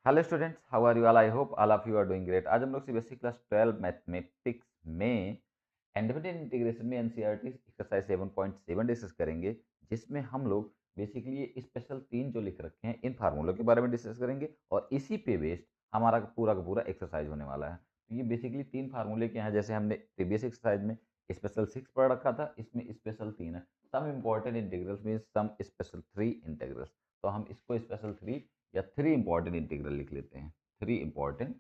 Hello students, how are you all? I hope all of you are doing great. आज हम लोग CBSE class 12 mathematics में independent integration में NCERT exercise 7.7 discuss करेंगे, जिसमें हम लोग बेसिकली ये स्पेशल तीन जो लिख रखे हैं इन फार्मूलों के बारे में डिस्कस करेंगे और इसी पे बेस्ड हमारा पूरा का पूरा एक्सरसाइज होने वाला है। तो ये बेसिकली तीन फार्मूले के हैं, जैसे हमने प्रीवियस एक्सरसाइज में स्पेशल 6 पढ़ रखा था, इसमें स्पेशल 3 है। Some important integrals mean some special 3 integrals. तो हम इसको स्पेशल 3 या 3 इंपॉर्टेंट इंटीग्रल लिख लेते हैं, 3 इंपॉर्टेंट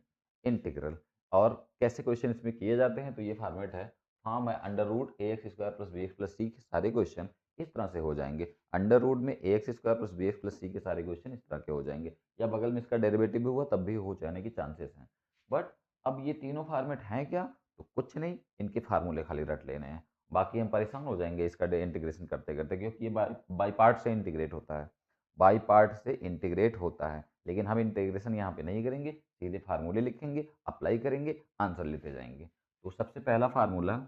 इंटीग्रल। और कैसे क्वेश्चन इसमें किए जाते हैं, तो ये फॉर्मेट है। हाँ, मैं under root a x square plus b x plus c के सारे क्वेश्चन इस तरह से हो जाएंगे। अंडर रूट में a x square plus b x plus c के सारे क्वेश्चन इस तरह के हो जाएंगे, या बगल में इसका डेरिवेटिव भी हुआ तब भी हो जाने की चांसेस हैं। बट अब ये तीनों फॉर्मेट हैं क्या? तो कुछ नहीं, इनके फार्मूले खाली रट लेने हैं। बाकी हम परेशान हो जाएंगे इसका इंटीग्रेशन करते करते, क्योंकि ये बाई पार्ट से इंटीग्रेट होता है, बाई पार्ट से इंटीग्रेट होता है। लेकिन हम इंटीग्रेशन यहाँ पे नहीं करेंगे, सीधे फार्मूले लिखेंगे, अप्लाई करेंगे, आंसर लेते जाएंगे। तो सबसे पहला फार्मूला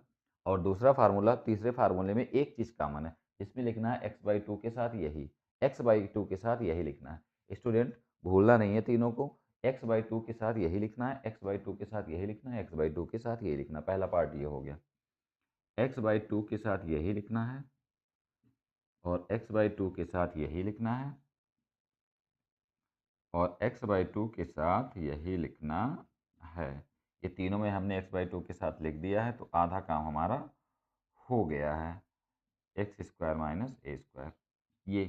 और दूसरा फार्मूला, तीसरे फार्मूले में एक चीज़ कॉमन है, इसमें लिखना है एक्स बाई टू के साथ यही, एक्स बाई टू के साथ यही लिखना है। स्टूडेंट भूलना नहीं है तीनों को, एक्स बाई टू के साथ यही लिखना है, एक्स बाई टू के साथ यही लिखना है, एक्स बाई टू के साथ यही लिखना है। पहला पार्ट ये हो गया, एक्स बाई टू के साथ यही लिखना है और एक्स बाई टू के साथ यही लिखना है और x बाई टू के साथ यही लिखना है। ये तीनों में हमने x बाई टू के साथ लिख दिया है, तो आधा काम हमारा हो गया है। X square minus a square, ये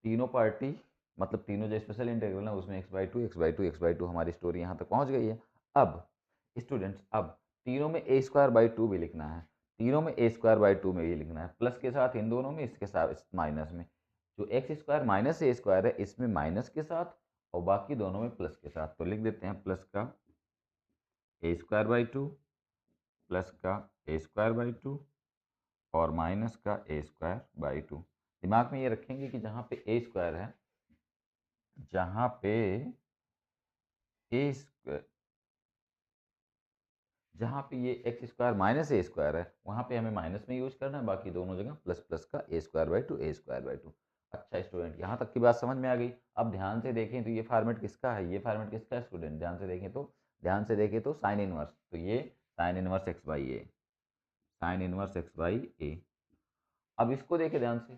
तीनों पार्टी मतलब तीनों जो स्पेशल इंटीग्रल है उसमें x by two x by two x by to हमारी स्टोरी यहाँ तक पहुँच गई है। अब स्टूडेंट्स, अब तीनों में ए स्क्वायर बाई टू भी लिखना है, तीनों में ए स्क्वायर बाई टू में भी लिखना है, प्लस के साथ इन दोनों में, इसके साथ माइनस में। जो x square minus a square है इसमें माइनस के साथ और बाकी दोनों में प्लस के साथ। तो लिख देते हैं प्लस का a square by to, plus का ए स्क्वायर बाई टू और माइनस का ए स्क्वायर बाई टू। दिमाग में ये रखेंगे कि जहाँ पे ए स्क्वायर है, जहाँ पे ए जहाँ पे ये x square minus a square है वहाँ पे हमें माइनस में यूज करना है, बाकी दोनों जगह प्लस प्लस का a square by two a square by two. अच्छा स्टूडेंट, यहाँ तक की बात समझ में आ गई। अब ध्यान से देखें तो ये फॉर्मेट किसका है, ये फॉर्मेट किसका है स्टूडेंट? ध्यान से देखें तो साइन इनवर्स, तो ये sine inverse x by a, sine inverse x by a. अब इसको देखे ध्यान से,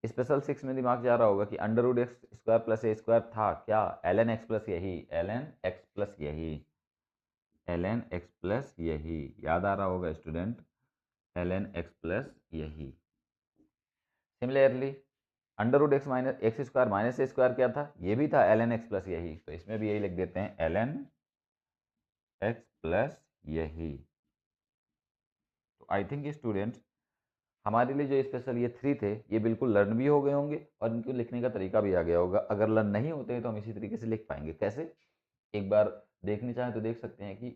स्पेशल 6 में दिमाग जा रहा होगा कि under root x square plus a square था क्या, एल एन एक्स प्लस यही, एल एन एक्स प्लस यही, एल एन एक्स प्लस यही, याद आ रहा होगा student, l n x plus यही। Similarly under root x minus x square minus a square क्या था, ये भी था एल एन एक्स प्लस यही, तो इसमें भी यही लिख देते हैं एल एन एक्स प्लस यही। तो आई थिंक स्टूडेंट्स, हमारे लिए जो स्पेशल ये 3 थे ये बिल्कुल लर्न भी हो गए होंगे और इनको लिखने का तरीका भी आ गया होगा। अगर लर्न नहीं होते हैं तो हम इसी तरीके से लिख पाएंगे। कैसे? एक बार देखनी चाहें तो देख सकते हैं कि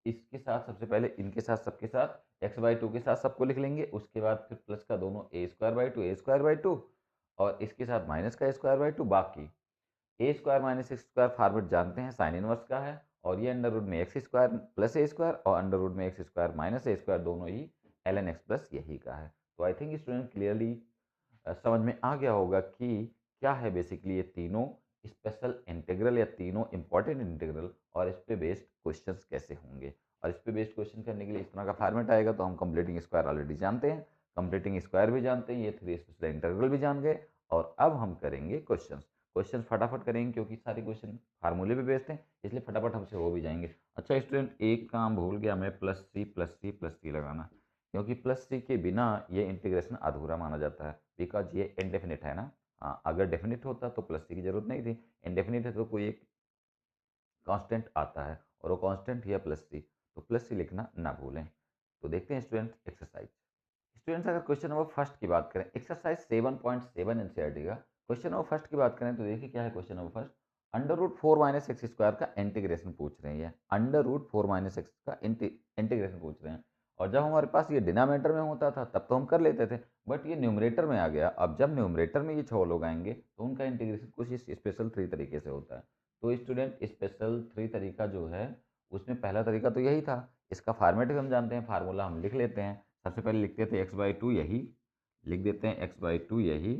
इसके साथ सबसे पहले इनके साथ सबके साथ एक्स बाई टू के साथ सबको लिख लेंगे, उसके बाद फिर प्लस का दोनों a square by two a square by two और इसके साथ माइनस का स्क्वायर बाई टू। बाकी a square minus x square format जानते हैं, साइन इनवर्स का है, और ये अंडर रूट में x square plus a square और अंडर रूट में x square minus a square दोनों ही एल एन एक्स प्लस यही का है। तो आई थिंक स्टूडेंट क्लियरली समझ में आ गया होगा कि क्या है बेसिकली ये तीनों स्पेशल इंटीग्रल या तीनों इंपॉर्टेंट इंटीग्रल और इस पे बेस्ड क्वेश्चंस कैसे होंगे। और इस पे बेस्ड क्वेश्चन करने के लिए इस तरह का फॉर्मेट आएगा। तो हम कंप्लीटिंग स्क्वायर ऑलरेडी जानते हैं, कंप्लीटिंग स्क्वायर भी जानते हैं, ये 3 स्पेशल इंटीग्रल भी जान गए। और अब हम करेंगे क्वेश्चंस। क्वेश्चन फटाफट करेंगे क्योंकि सारे क्वेश्चन फार्मूले पे बेस्ड हैं, इसलिए फटाफट हमसे हो भी जाएंगे। अच्छा स्टूडेंट, एक काम भूल गया मैं, plus c plus c plus c लगाना, क्योंकि प्लस सी के बिना ये इंटीग्रेशन अधूरा माना जाता है, बिकॉज ये इनडेफिनिट है ना। हाँ, अगर डेफिनिट होता तो प्लस सी की जरूरत नहीं थी, इनडेफिनिट है तो कोई एक कांस्टेंट आता है और वो कांस्टेंट ही है प्लस सी, तो प्लस सी लिखना ना भूलें। तो देखते हैं स्टूडेंट एक्सरसाइज। स्टूडेंट्स, अगर क्वेश्चन नंबर फर्स्ट की बात करें, एक्सरसाइज 7.7 एनसीईआरटी का क्वेश्चन नंबर फर्स्ट की बात करें तो देखिए क्या है question number first. Under root four minus x square का इंटीग्रेशन पूछ रहे हैं, under root four minus x का इंटीग्रेशन पूछ रहे हैं। और जब हमारे पास ये डिनोमिनेटर में होता था तब तो हम कर लेते थे, बट ये न्यूमरेटर में आ गया। अब जब न्यूमरेटर में ये 6 लोग आएंगे तो उनका इंटीग्रेशन कुछ इस स्पेशल 3 तरीके से होता है। तो स्टूडेंट स्पेशल 3 तरीका जो है उसमें पहला तरीका तो यही था, इसका फार्मेट भी हम जानते हैं, फार्मूला हम लिख लेते हैं। सबसे पहले लिखते थे एक्स बाई टू यही, लिख देते हैं एक्स बाई टू यही,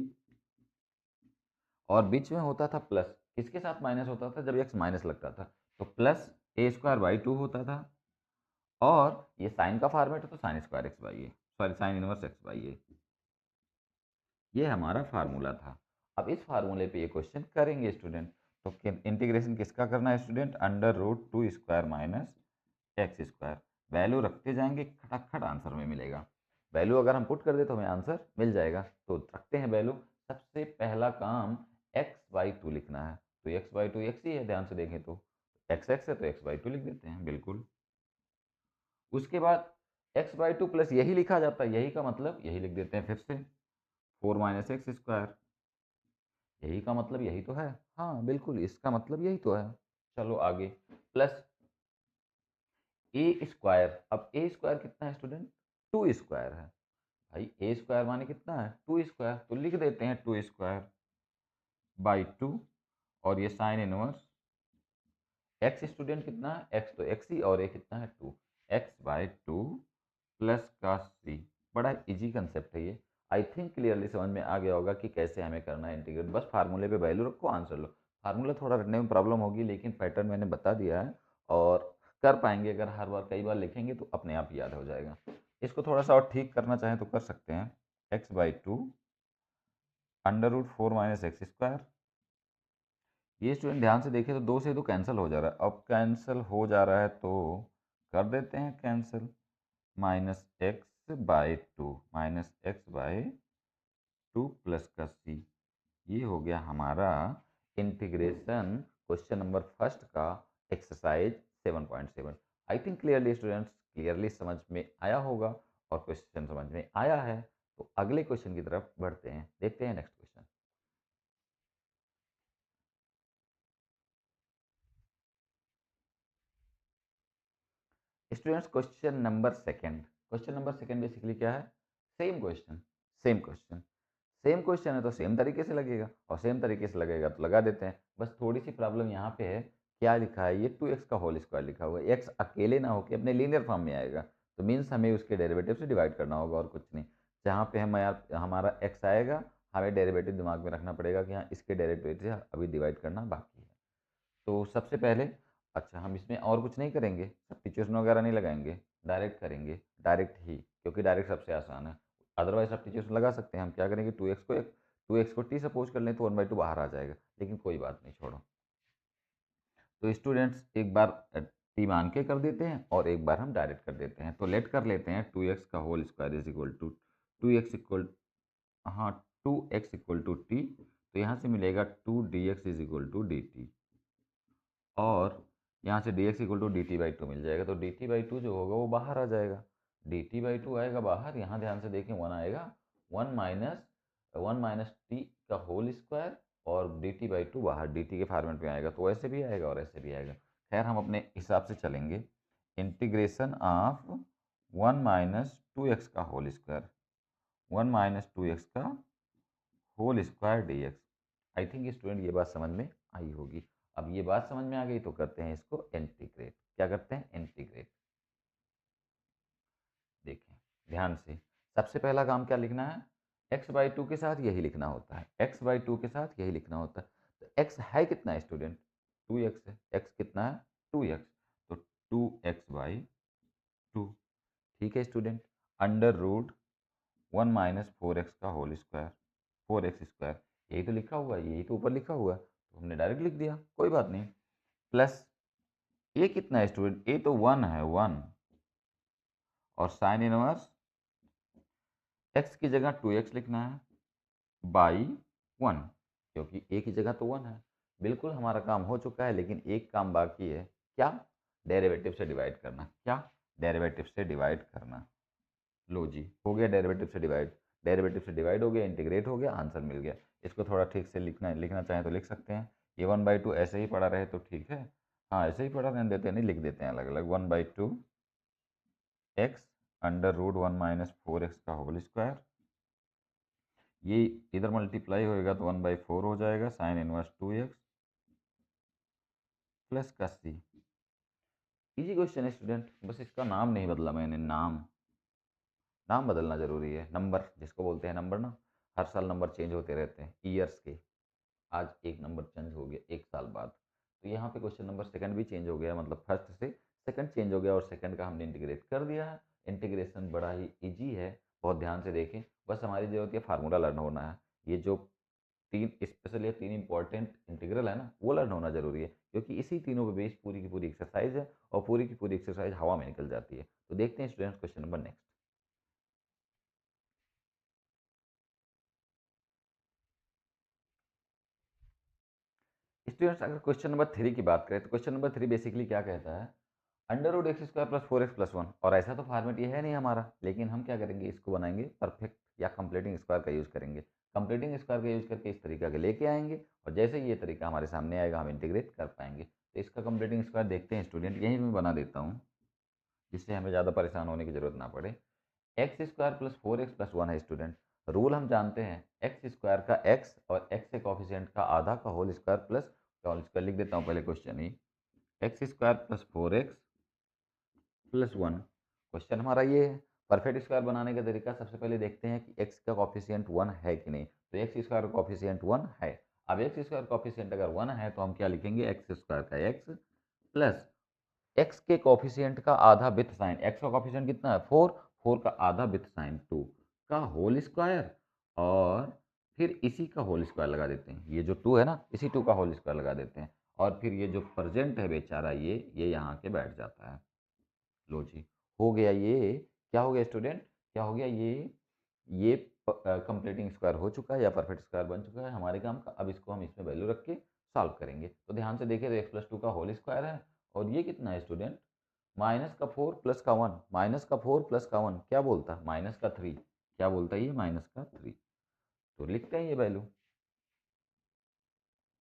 और बीच में होता था प्लस, किसके साथ माइनस होता था? जब एक्स माइनस लगता था तो plus a square by two होता था, और ये साइन का फॉर्मेट है तो sine square x by a, sorry sine inverse x by a, ये हमारा फार्मूला था। अब इस फार्मूले पे ये क्वेश्चन करेंगे स्टूडेंट। तो इंटीग्रेशन किसका करना है student? Under root two square minus x square. Value रखते जाएंगे, खटाखट आंसर में मिलेगा। वैल्यू अगर हम पुट कर दे तो हमें आंसर मिल जाएगा। तो रखते हैं वैल्यू। सबसे पहला काम एक्स बाई टू लिखना है, तो एक्स बाई टू एक्स ही है, ध्यान से देखें तो एक्स एक्स है तो एक्स बाई टू लिख देते हैं, बिल्कुल। उसके बाद एक्स बाई टू प्लस यही लिखा जाता है, यही का मतलब यही लिख देते हैं फिर से, फोर माइनस एक्स स्क्वायर। यही का मतलब यही तो है, हाँ बिल्कुल इसका मतलब यही तो है। चलो आगे, प्लस ए स्क्वायर। अब ए स्क्वायर कितना है स्टूडेंट? टू स्क्वायर है। भाई ए स्क्वायर माने कितना है? टू स्क्वायर, तो लिख देते हैं टू स्क्वायर बाई टू, और ये साइन इनवर्स एक्स स्टूडेंट कितना है? एक्स तो एक्स ही, और ये कितना है? Two. X by two plus का सी। बड़ा इजी कंसेप्ट है ये। आई थिंक क्लियरली समझ में आ गया होगा कि कैसे हमें करना है इंटीग्रेट। बस फार्मूले पे वैल्यू रखो, आंसर लो। फार्मूला थोड़ा रटने में प्रॉब्लम होगी, लेकिन पैटर्न मैंने बता दिया है, और कर पाएंगे। अगर हर बार कई बार लिखेंगे तो अपने आप याद हो जाएगा। इसको थोड़ा सा और ठीक करना चाहें तो कर सकते हैं। X by two under root four minus x square. ये स्टूडेंट ध्यान से देखें तो दो से दो कैंसिल हो जा रहा है। अब कैंसिल हो जा रहा है तो कर देते हैं cancel. Minus x by to, minus x by two plus का सी। ये हो गया हमारा इंटीग्रेशन क्वेश्चन नंबर फर्स्ट का exercise 7.7। I think clearly students, clearly समझ में आया होगा, और क्वेश्चन समझ में आया है। तो अगले क्वेश्चन की तरफ बढ़ते हैं, देखते हैं next question. Students question number second. Question number second basically क्या है? Same question, same question, same question है तो सेम तरीके से लगेगा, और सेम तरीके से लगेगा तो लगा देते हैं। बस थोड़ी सी प्रॉब्लम यहाँ पे है, क्या लिखा है? ये 2x का होल स्क्वायर लिखा हुआ है। एक्स अकेले ना होकर अपने लीनियर फॉर्म में आएगा, तो मीन्स हमें उसके डेरिवेटिव से डिवाइड करना होगा, और कुछ नहीं। जहाँ पे हम हमारा x आएगा, हमें डेरिवेटिव दिमाग में रखना पड़ेगा कि हाँ इसके डेरिवेटिव से अभी डिवाइड करना बाकी है। तो सबसे पहले, अच्छा हम इसमें और कुछ नहीं करेंगे, सब्स्टिट्यूशन वगैरह नहीं लगाएंगे, डायरेक्ट करेंगे, डायरेक्ट ही, क्योंकि डायरेक्ट सबसे आसान है। अदरवाइज सब्स्टिट्यूशन लगा सकते हैं। हम क्या करेंगे, टू एक्स को टी सपोज कर लें तो वन बाई टू बाहर आ जाएगा, लेकिन कोई बात नहीं, छोड़ो। तो स्टूडेंट्स एक बार टी मान के कर देते हैं, और एक बार हम डायरेक्ट कर देते हैं। तो लेट कर लेते हैं टू एक्स का whole square is equal to two x equal, हाँ two x equal to t. तो यहाँ से मिलेगा two d x is equal to d t, और यहाँ से d x equal to d t by two मिल जाएगा। तो डी टी बाई टू जो होगा वो बाहर आ जाएगा, डी टी बाई टू आएगा बाहर। यहाँ ध्यान से देखें, वन आएगा, वन माइनस टी का होल स्क्वायर, और डी टी बाई टू बाहर डी टी के फॉर्मेट में आएगा, तो ऐसे भी आएगा और ऐसे भी आएगा। खैर हम अपने हिसाब से चलेंगे। Integration of one minus two x का whole square, one minus two x का whole square d x. I think student ये बात समझ में आई होगी। अब ये बात समझ में आ गई तो करते हैं इसको इंटीग्रेट। क्या करते हैं? इंटीग्रेट। देखें ध्यान से, सबसे पहला काम क्या लिखना है? एक्स बाई टू के साथ यही लिखना होता है, एक्स बाई टू के साथ यही लिखना होता है। तो एक्स है कितना है स्टूडेंट? टू एक्स है। एक्स कितना है? Two x. तो टू एक्स बाई टू, ठीक है student, under root one minus four x का whole square, four x square. यही तो लिखा हुआ है, यही तो ऊपर लिखा हुआ है, तो हमने डायरेक्ट लिख दिया, कोई बात नहीं। प्लस ए कितना है स्टूडेंट? ए तो वन है, वन, और साइन इनवर्स एक्स की जगह टू एक्स लिखना है बाई वन, क्योंकि ए की जगह तो वन है। बिल्कुल हमारा काम हो चुका है, लेकिन एक काम बाकी है। क्या? डेरिवेटिव से डिवाइड करना। क्या? डेरिवेटिव से डिवाइड करना। लो जी, हो गया डेरिवेटिव से डिवाइड। डेरिवेटिव से डिवाइड हो गया, इंटीग्रेट हो गया, आंसर मिल गया। इसको थोड़ा ठीक से लिखना चाहें तो लिख सकते हैं। ये वन बाई टू ऐसे ही पड़ा रहे तो ठीक है, हाँ ऐसे ही पड़ा रहने देते हैं, नहीं लिख देते हैं अलग अलग। One by two x under root one minus four x का होल स्क्वायर। ये इधर मल्टीप्लाई होएगा तो वन बाई फोर हो जाएगा, sine inverse two x plus का सी। इजी क्वेश्चन है स्टूडेंट, बस इसका नाम नहीं बदला मैंने, नाम, नाम बदलना जरूरी है। नंबर जिसको बोलते हैं, नंबर ना, हर साल नंबर चेंज होते रहते हैं ईयर्स के। आज एक नंबर चेंज हो गया 1 साल बाद। तो यहाँ पे क्वेश्चन नंबर सेकंड भी चेंज हो गया, मतलब फर्स्ट से सेकंड चेंज हो गया और सेकंड का हमने इंटीग्रेट कर दिया है। इंटीग्रेशन बड़ा ही ईजी है, बहुत ध्यान से देखें। बस हमारी ज़रूरत है फार्मूला लर्न होना है। ये जो तीन स्पेशल या तीन इंपॉर्टेंट इंटीग्रल है ना, वो लर्न होना जरूरी है, क्योंकि इसी तीनों पे बेस पूरी की पूरी एक्सरसाइज है और पूरी की पूरी एक्सरसाइज हवा में निकल जाती है। तो देखते हैं students question number next. Students अगर क्वेश्चन नंबर 3 की बात करें तो क्वेश्चन नंबर 3 बेसिकली क्या कहता है, under root x square plus 4x+1। और ऐसा तो फॉर्मेट ये है नहीं हमारा, लेकिन हम क्या करेंगे, इसको बनाएंगे परफेक्ट या कंप्लीटिंग स्क्वायर का यूज़ करेंगे। कंप्लीटिंग स्क्वायर का यूज़ करके इस तरीका के लेके आएंगे और जैसे ही ये तरीका हमारे सामने आएगा हम इंटीग्रेट कर पाएंगे। तो इसका कंप्लीटिंग स्क्वायर देखते हैं स्टूडेंट, यहीं मैं बना देता हूँ जिससे हमें ज़्यादा परेशान होने की ज़रूरत ना पड़े। एक्स स्क्वायर प्लस 4x+1 है स्टूडेंट। रूल हम जानते हैं, एक्स स्क्वायर का एक्स और एक्स के कॉफिशिएंट का आधा का होल स्क्वायर प्लस का होल स्क्वायर। लिख देता हूँ पहले क्वेश्चन ही, x square plus 4x+1। Question हमारा ये है। परफेक्ट स्क्वायर बनाने का तरीका, सबसे पहले देखते हैं कि एक्स का कॉफिशिएंट 1 है कि नहीं। तो एक्स स्क्वायर का कॉफिशिएंट 1 है। अब एक्स स्क्वायर कॉफिशिएंट अगर 1 है तो हम क्या लिखेंगे, एक्स स्क्वायर का एक्स प्लस एक्स के कॉफिशिएंट का आधा विथ साइन, एक्स का कॉफिशिएंट कितना है 4, 4 का आधा विथ साइन 2 का होल स्क्वायर, और फिर इसी का होल स्क्वायर लगा देते हैं। ये जो 2 है ना, इसी 2 का होल स्क्वायर लगा देते हैं। और फिर ये जो प्रेजेंट है बेचारा, ये यहाँ के बैठ जाता है। लो जी, हो गया ये। क्या हो गया स्टूडेंट, क्या हो गया ये कंप्लीटिंग स्क्वायर हो चुका है या परफेक्ट स्क्वायर बन चुका है हमारे काम का। अब इसको हम इसमें वैल्यू रख के सॉल्व करेंगे। तो ध्यान से देखें तो x+2 का होल स्क्वायर है और ये कितना है स्टूडेंट, माइनस का 4 प्लस का 1, माइनस का 4 प्लस का 1 क्या बोलता है, माइनस का 3। क्या बोलता है ये, माइनस का 3। तो लिखते हैं ये वैल्यू,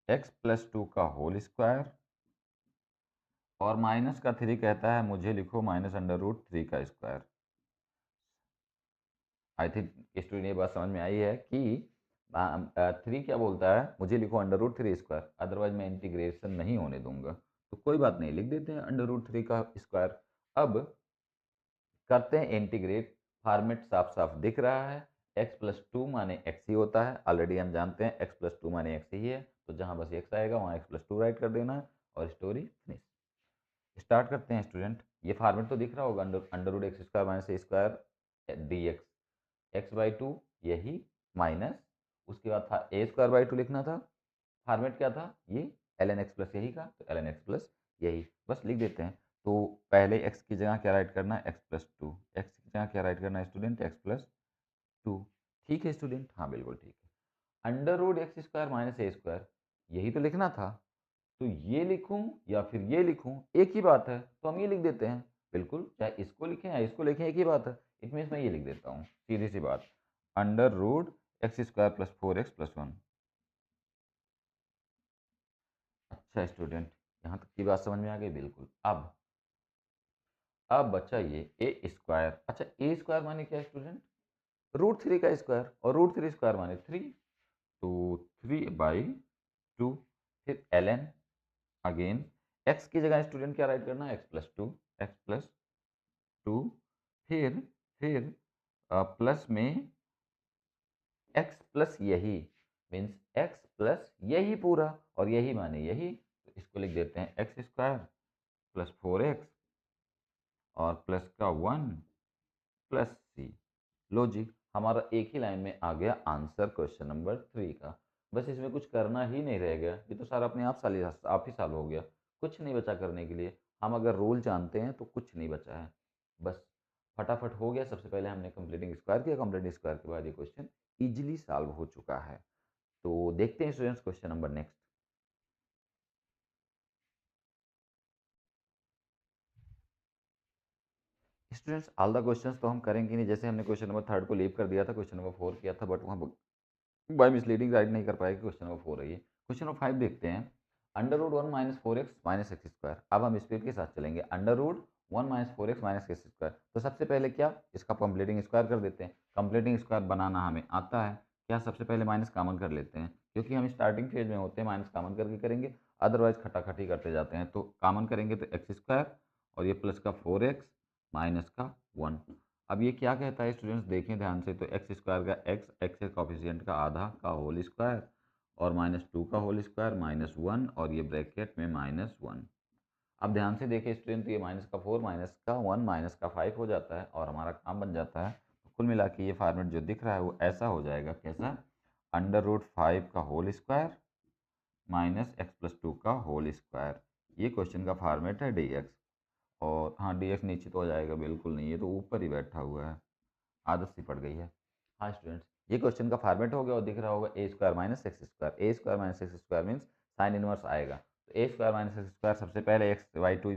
x+2 का होल स्क्वायर और माइनस का 3 कहता है मुझे लिखो -√3 का स्क्वायर। आई थिंक स्टूडेंट ये बात समझ में आई है कि 3 क्या बोलता है, मुझे लिखो √3 स्क्वायर, अदरवाइज मैं इंटीग्रेशन नहीं होने दूंगा। तो कोई बात नहीं, लिख देते हैं √3 का स्क्वायर। अब करते हैं इंटीग्रेट। फॉर्मेट साफ साफ दिख रहा है, x+2 माने x ही होता है, ऑलरेडी हम जानते हैं x+2 माने x ही है। तो जहाँ बस x आएगा वहाँ x+2 राइट कर देना है और स्टोरी फिनिश। स्टार्ट करते हैं स्टूडेंट। ये फॉर्मेट तो दिख रहा होगा, under root x² minus a² dx, x/2 यही माइनस, उसके बाद था a² लिखना था। फॉर्मेट क्या था ये, ln x प्लस यही का, तो ln x प्लस यही बस लिख देते हैं। तो पहले x की जगह क्या राइट करना है, x+2। x की जगह क्या राइट करना है स्टूडेंट, x+2। ठीक है स्टूडेंट, हाँ बिल्कुल ठीक है। Under root x² minus a², यही तो लिखना था। तो ये लिखूं या फिर ये लिखूं एक ही बात है, तो हम ये लिख देते हैं। बिल्कुल, चाहे इसको लिखें या इसको लिखें एक ही बात है। इसमें मैं ये लिख देता हूँ, सीधी सी बात, under root x² plus 4x+1। अच्छा स्टूडेंट, यहाँ तक की बात समझ में आ गई बिल्कुल। अब बचा ये a²। अच्छा a² माने क्या स्टूडेंट, √3 का स्क्वायर, और √3 स्क्वायर माने 3। तो 3/2। फिर ln, अगेन x की जगह स्टूडेंट क्या राइट करना है, x+2। फिर प्लस में x प्लस यही, मीन्स x प्लस यही पूरा, और यही माने यही, तो इसको लिख देते हैं x² प्लस 4x और प्लस का 1 प्लस c। लो जी, हमारा एक ही लाइन में आ गया आंसर क्वेश्चन नंबर 3 का। बस इसमें कुछ करना ही नहीं रह गया, ये तो सारा अपने आप ही सॉल्व हो गया। कुछ नहीं बचा करने के लिए। हम अगर रूल जानते हैं तो कुछ नहीं बचा है, बस फटाफट हो गया। सबसे पहले हमने कंप्लीटिंग स्क्वायर किया, कंप्लीटिंग स्क्वायर के बाद ये क्वेश्चन इजीली सॉल्व हो चुका है। तो देखते हैं students question number next. Students all the questions तो हम करेंगे नहीं, जैसे हमने क्वेश्चन नंबर 3 को लीव कर दिया था, क्वेश्चन नंबर 4 किया था, बट वहाँ बाय मिसलीडिंग राइट नहीं कर पाएगा। क्वेश्चन नंबर 4 है ये। क्वेश्चन नंबर 5 देखते हैं, under root 1 minus 4x minus x²। अब हम स्पीड के साथ चलेंगे, under root 1 minus 4x minus x²। तो सबसे पहले क्या, इसका कंप्लीटिंग स्क्वायर कर देते हैं। कंप्लीटिंग स्क्वायर बनाना हमें आता है। क्या, सबसे पहले माइनस कॉमन कर लेते हैं, क्योंकि हम स्टार्टिंग फेज में होते हैं, माइनस कॉमन करके करेंगे, अदरवाइज खटाखटी करते जाते हैं। तो कॉमन करेंगे तो x² और ये प्लस का 4x माइनस का 1। अब ये क्या कहता है स्टूडेंट्स, देखें ध्यान से, तो x² का x, x के कॉफिशिएंट का आधा का होल स्क्वायर और -2 का होल स्क्वायर -1 और ये ब्रैकेट में -1। अब ध्यान से देखिए स्टूडेंट, तो ये -4 -1 -5 हो जाता है और हमारा काम बन जाता है। तो कुल मिला के ये फार्मेट जो दिख रहा है वो ऐसा हो जाएगा, कैसा? √5 का होल स्क्वायर -x+2 का होल स्क्वायर। ये क्वेश्चन का फार्मेट है dx। और हाँ, dx नीचे तो हो जाएगा, बिल्कुल नहीं, ये तो ऊपर ही बैठा हुआ है, आदत सी पड़ गई है। हाँ स्टूडेंट्स, ये क्वेश्चन का फार्मेट हो गया और दिख रहा होगा a² - x²। a² - x² means sine inverse आएगा। तो a² - x² सबसे पहले x/2,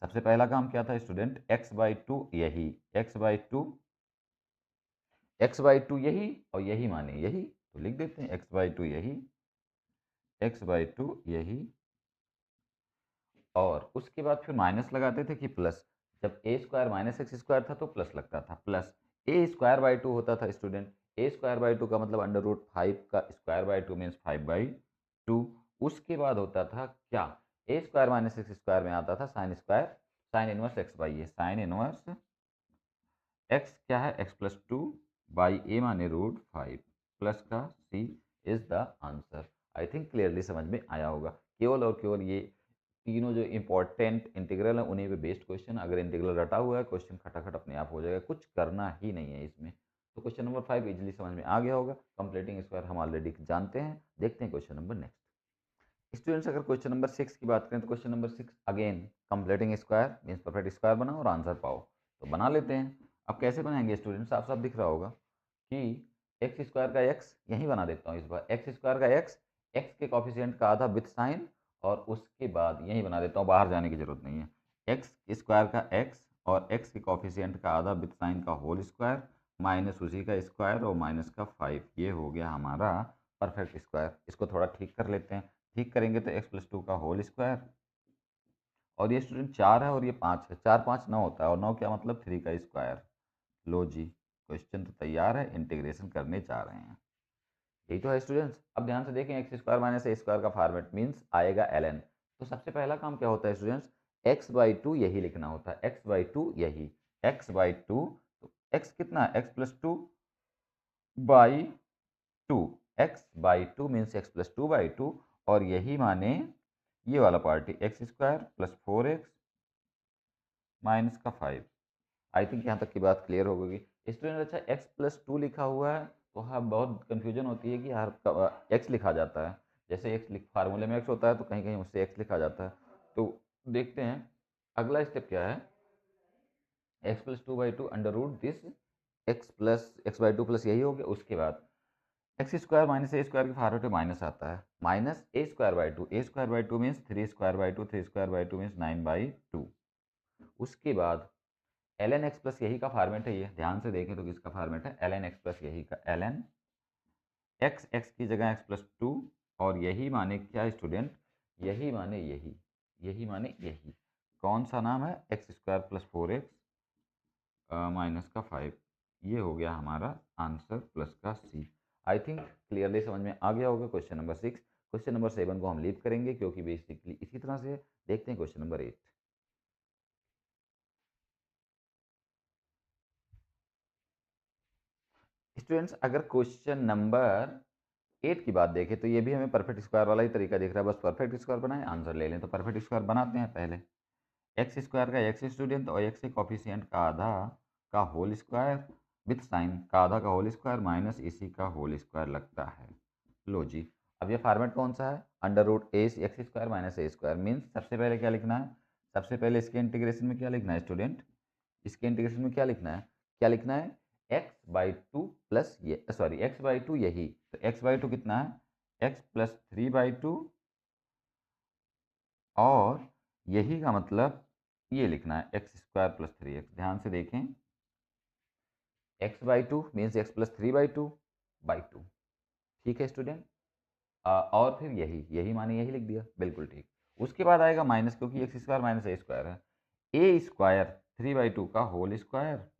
सबसे पहला काम क्या था स्टूडेंट? x/2 यही, x/2 यही और यही माने यही, तो लिख देते हैं x/2 यही, x/2 यही। और उसके बाद फिर माइनस लगाते थे कि प्लस, जब a² - x² था तो प्लस लगता था, प्लस a²/2 होता था स्टूडेंट। a²/2 का मतलब √5 का स्क्वायर/2 मीन्स 5/2। उसके बाद होता था क्या? a² - x² में आता था sine square, sine inverse x/a, sine inverse x क्या है? x+2 बाई a माने √5 प्लस का c is the answer. I think clearly समझ में आया होगा। केवल और केवल ये तीनों जो इंपॉर्टेंट इंटीग्रल है उन्हीं पे बेस्ड क्वेश्चन। अगर इंटीग्रल रटा हुआ है क्वेश्चन खटाखट अपने आप हो जाएगा, कुछ करना ही नहीं है इसमें। तो क्वेश्चन नंबर 5 इजीली समझ में आ गया होगा। कंप्लीटिंग स्क्वायर हम ऑलरेडी जानते हैं। देखते हैं क्वेश्चन नंबर नेक्स्ट। स्टूडेंट्स, अगर क्वेश्चन नंबर 6 की बात करें तो question number 6 again completing square means perfect square बनाओ और आंसर पाओ। तो बना लेते हैं। अब कैसे बनाएंगे स्टूडेंट्स? साफ साफ दिख रहा होगा कि x² का x, यहीं बना देता हूँ इस बार, x² का x के कॉफिशिएंट का आधा विथ साइन, और उसके बाद यहीं बना देता हूँ, बाहर जाने की जरूरत नहीं है। x² का x और x के कॉफिशिएंट का आधा विथ साइन का होल स्क्वायर माइनस उसी का स्क्वायर और माइनस का 5, ये हो गया हमारा परफेक्ट स्क्वायर। इसको थोड़ा ठीक कर लेते हैं। ठीक करेंगे तो x+2 का होल स्क्वायर, और ये स्टूडेंट 4 है और ये 5 है, 4 5 9 होता है, और 9 क्या मतलब 3 का स्क्वायर। लो जी, क्वेश्चन तो तैयार है, इंटीग्रेशन करने जा रहे हैं। यही तो है स्टूडेंट्स। अब ध्यान से देखें, x² - a² का फॉर्मेट मीन्स आएगा ln। तो सबसे पहला काम क्या होता है स्टूडेंट्स? x/2 यही लिखना होता है, x/2 यही, x/2। तो x कितना है? x+2/2, x/2 मीन्स x+2/2, और यही माने ये वाला पार्टी x² + 4x माइनस का 5। आई थिंक यहाँ तक की बात क्लियर हो गई स्टूडेंट। अच्छा, x+2 लिखा हुआ है तो हाँ बहुत कन्फ्यूजन होती है कि यार x लिखा जाता है, जैसे फार्मूले में x होता है तो कहीं कहीं उससे x लिखा जाता है। तो देखते हैं अगला स्टेप क्या है। x+2/2 under root this x/2 plus यही हो गया। उसके बाद x² - a² के फॉर्मेट में माइनस आता है, minus a²/2, a²/2 means 3²/2, 3²/2 means 9/2। उसके बाद ln x प्लस यही का फॉर्मेट है, ये ध्यान से देखें तो किसका फॉर्मेट है? ln x प्लस यही का, ln x, x की जगह x+2, और यही माने क्या स्टूडेंट? यही माने यही, यही माने यही। कौन सा नाम है? x² + 4x माइनस का 5। ये हो गया हमारा आंसर प्लस का c। आई थिंक क्लियरली समझ में आ गया होगा क्वेश्चन नंबर 6। क्वेश्चन नंबर 7 को हम लीव करेंगे क्योंकि बेसिकली इसी तरह से। देखते हैं क्वेश्चन नंबर 8। स्टूडेंट्स, अगर क्वेश्चन नंबर 8 की बात देखें तो ये भी हमें परफेक्ट स्क्वायर वाला ही तरीका दिख रहा है, बस परफेक्ट स्क्वायर बनाएं आंसर ले लें। तो परफेक्ट स्क्वायर बनाते हैं पहले। x² का x स्टूडेंट और x के कॉफिशिएंट का आधा का होल स्क्वायर विथ साइन का आधा का होल स्क्वायर माइनस इसी का होल स्क्वायर लगता है। लो जी, अब ये फॉर्मेट कौन सा है? Under root x² - a² means सबसे पहले क्या लिखना है? सबसे पहले इसके इंटीग्रेशन में क्या लिखना है स्टूडेंट? इसके इंटीग्रेशन में क्या लिखना है? क्या लिखना है? x/2 प्लस ये, सॉरी x/2 यही, तो x/2 कितना है? x + 3/2, और यही का मतलब ये लिखना है x² + 3x। ध्यान से देखें, x/2 मीन्स x + 3/2/2। ठीक है स्टूडेंट। और फिर यही, यही माने यही लिख दिया, बिल्कुल ठीक। उसके बाद आएगा माइनस, क्योंकि x² - a² है, a² 3/2 का होल स्क्वायर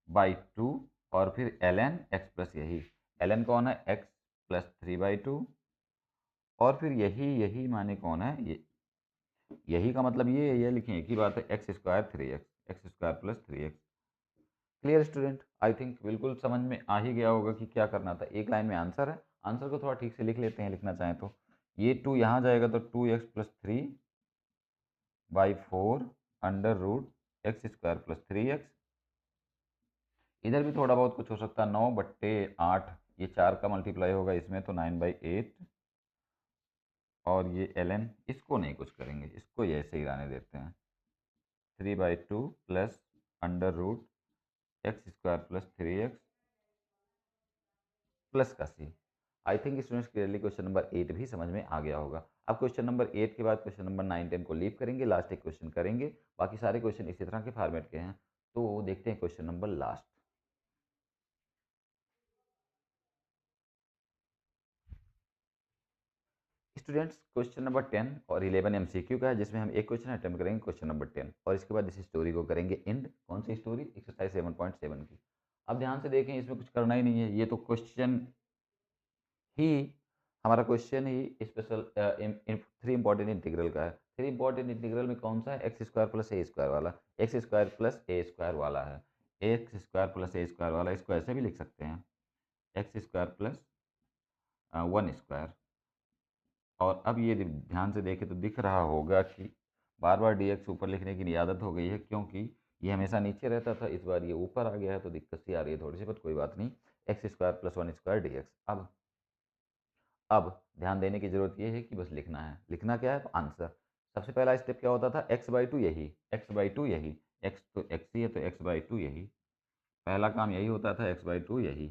बाई 2, और फिर ln x प्लस यही, ln कौन है? x + 3/2, और फिर यही, यही माने कौन है? ये यही का मतलब ये लिखें, एक ही बात है, x² 3x, x² + 3x। Clear student? I think बिल्कुल समझ में आ ही गया होगा कि क्या करना था। एक लाइन में आंसर है आंसर को थोड़ा ठीक से लिख लेते हैं लिखना चाहें तो। ये 2 यहाँ जाएगा तो 2x+3/4 under root x² + 3x। इधर भी थोड़ा बहुत कुछ हो सकता है, 9/8, ये 4 का मल्टीप्लाई होगा इसमें तो 9/8, और ये ln, इसको नहीं कुछ करेंगे, इसको ये ऐसे ही रहने देते हैं, 3/2 plus under root x² + 3x plus का c। I think students clearly question number 8 भी समझ में आ गया होगा। अब क्वेश्चन नंबर 8 के बाद क्वेश्चन नंबर 9 10 को लीव करेंगे, लास्ट एक क्वेश्चन करेंगे, बाकी सारे क्वेश्चन इसी तरह के फॉर्मेट के हैं। तो देखते हैं question number last. Students question number 10 और 11 एमसीक्यू का है, जिसमें हम एक क्वेश्चन अटेम्प्ट करेंगे क्वेश्चन नंबर 10, और इसके बाद इस स्टोरी को करेंगे एंड। कौन सी स्टोरी? एक्सरसाइज 7.7 की। अब ध्यान से देखें, इसमें कुछ करना ही नहीं है, ये तो क्वेश्चन ही, हमारा क्वेश्चन ही स्पेशल थ्री इंपॉर्टेंट इंटीग्रल का है। थ्री इंपॉर्टेंट इंटीग्रल में कौन सा है? x² + a² वाला, x² + a² वाला है, x² + a² वाला, इसको ऐसे भी लिख सकते हैं x² + 1²। और अब ये ध्यान से देखें तो दिख रहा होगा कि बार बार dx ऊपर लिखने की आदत हो गई है, क्योंकि ये हमेशा नीचे रहता था, इस बार ये ऊपर आ गया है तो दिक्कत सी आ रही है थोड़ी सी, बट कोई बात नहीं। x² + 1² dx। अब ध्यान देने की ज़रूरत ये है कि बस लिखना है। लिखना क्या है? तो आंसर। सबसे पहला स्टेप क्या होता था? x/2 यही, x/2 यही, x तो x ही है तो x/2 यही, पहला काम यही होता था, x/2 यही।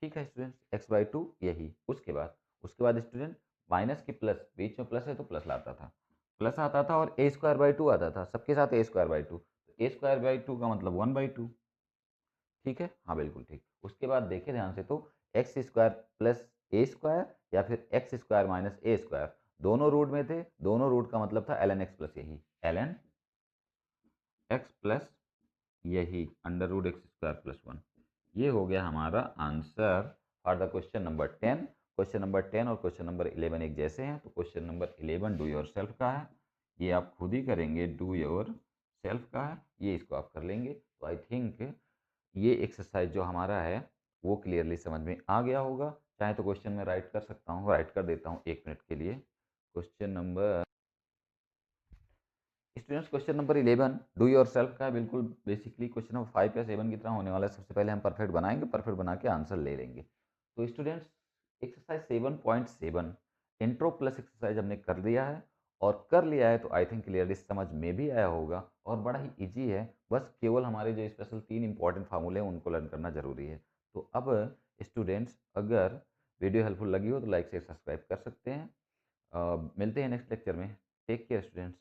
ठीक है स्टूडेंट, x/2 यही। उसके बाद स्टूडेंट माइनस की प्लस, बीच में प्लस है तो प्लस लाता था, प्लस आता था, और a²/2 आता था, सबके साथ a²/2, तो a²/2 का मतलब 1/2। ठीक है, हाँ बिल्कुल ठीक। उसके बाद देखिए ध्यान से, तो x² + a² या फिर x² - a², दोनों रूट में थे, दोनों रूट का मतलब था ln x प्लस यही, ln x प्लस यही अंडर रूट x² + 1। ये हो गया हमारा answer for the question number 10। Question number 10 और क्वेश्चन नंबर 11 एक जैसे हैं, तो question number 11 do your self का है, ये आप खुद ही करेंगे, डू योर सेल्फ का है, ये इसको आप कर लेंगे। तो आई थिंक ये एक्सरसाइज जो हमारा है वो क्लियरली समझ में आ गया होगा। चाहे तो क्वेश्चन में राइट कर सकता हूँ, राइट कर देता हूँ 1 मिनट के लिए। Question number, students question number 11 do your self का है, बिल्कुल बेसिकली क्वेश्चन नंबर 5 या 7 की तरह होने वाला है। सबसे पहले हम परफेक्ट बनाएंगे, परफेक्ट बना के आंसर ले लेंगे। तो students exercise 7.7 intro plus exercise हमने कर दिया है, और कर लिया है तो आई थिंक क्लियरली समझ में भी आया होगा, और बड़ा ही ईजी है। बस केवल हमारे जो स्पेशल 3 इंपॉर्टेंट फार्मूले हैं उनको लर्न करना जरूरी है। तो अब स्टूडेंट्स अगर वीडियो हेल्पफुल लगी हो तो लाइक से सब्सक्राइब कर सकते हैं। मिलते हैं नेक्स्ट लेक्चर में। Take care students.